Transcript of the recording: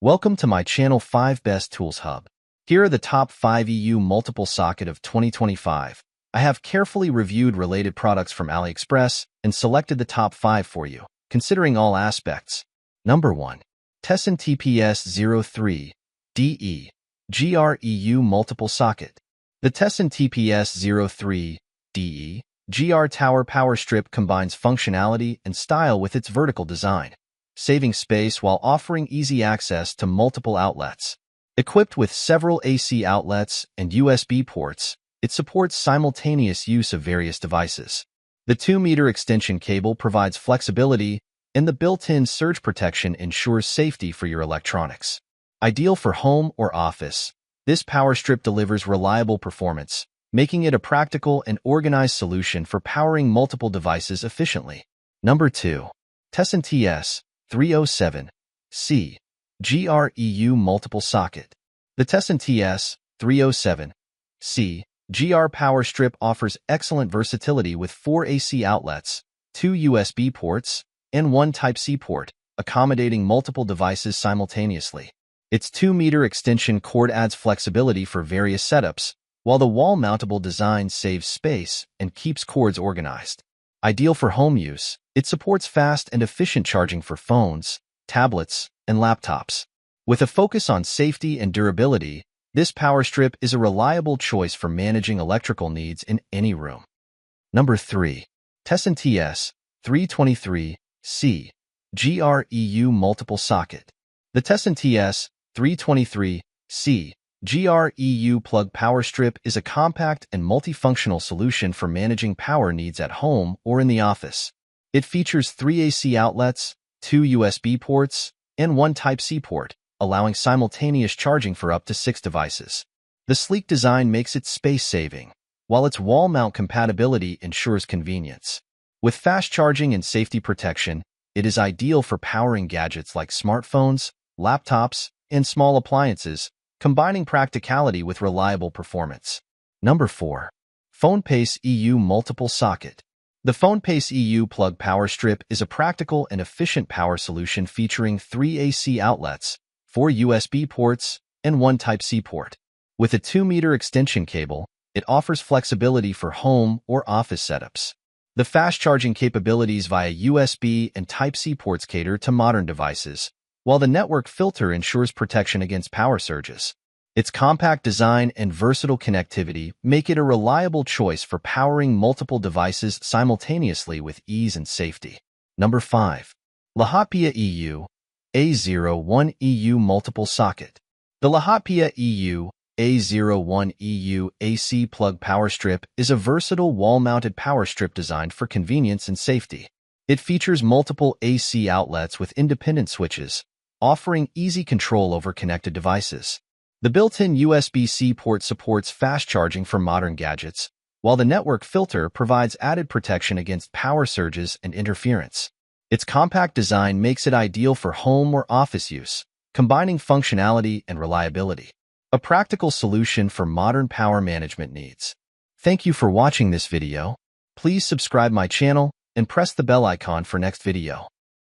Welcome to my channel 5 Best Tools Hub. Here are the top 5 EU multiple socket of 2025. I have carefully reviewed related products from AliExpress and selected the top 5 for you, considering all aspects. Number 1. TESSAN TPS-03-DE GR-EU Multiple Socket. The TESSAN TPS-03-DE GR Tower Power Strip combines functionality and style with its vertical design, saving space while offering easy access to multiple outlets. Equipped with several AC outlets and USB ports, it supports simultaneous use of various devices. The 2-meter extension cable provides flexibility, and the built-in surge protection ensures safety for your electronics. Ideal for home or office, this power strip delivers reliable performance, making it a practical and organized solution for powering multiple devices efficiently. Number 2. TESSAN TS-307-C GR-EU Multiple Socket. The TESSAN TS-307-C GR Power Strip offers excellent versatility with 4 AC outlets, 2 USB ports, and 1 Type-C port, accommodating multiple devices simultaneously. Its 2-meter extension cord adds flexibility for various setups, while the wall-mountable design saves space and keeps cords organized. Ideal for home use, it supports fast and efficient charging for phones, tablets, and laptops. With a focus on safety and durability, this power strip is a reliable choice for managing electrical needs in any room. Number 3. TESSAN TS-323-C GR-EU Multiple Socket. The TESSAN TS-323-C GR-EU Plug Power Strip is a compact and multifunctional solution for managing power needs at home or in the office. It features 3 AC outlets, 2 USB ports, and 1 Type-C port, allowing simultaneous charging for up to 6 devices. The sleek design makes it space-saving, while its wall mount compatibility ensures convenience. With fast charging and safety protection, it is ideal for powering gadgets like smartphones, laptops, and small appliances, combining practicality with reliable performance. Number 4. PHONEPACE EU Multiple Socket. The PHONEPACE EU Plug Power Strip is a practical and efficient power solution featuring 3 AC outlets, 4 USB ports, and 1 Type-C port. With a 2-meter extension cable, it offers flexibility for home or office setups. The fast charging capabilities via USB and Type-C ports cater to modern devices, while the network filter ensures protection against power surges. Its compact design and versatile connectivity make it a reliable choice for powering multiple devices simultaneously with ease and safety. Number 5. Lehotpia EU A01 EU Multiple Socket. The Lehotpia EU A01 EU AC Plug Power Strip is a versatile wall-mounted power strip designed for convenience and safety. It features multiple AC outlets with independent switches, offering easy control over connected devices. The built-in USB-C port supports fast charging for modern gadgets, while the network filter provides added protection against power surges and interference. Its compact design makes it ideal for home or office use, combining functionality and reliability. A practical solution for modern power management needs. Thank you for watching this video. Please subscribe my channel and press the bell icon for next video.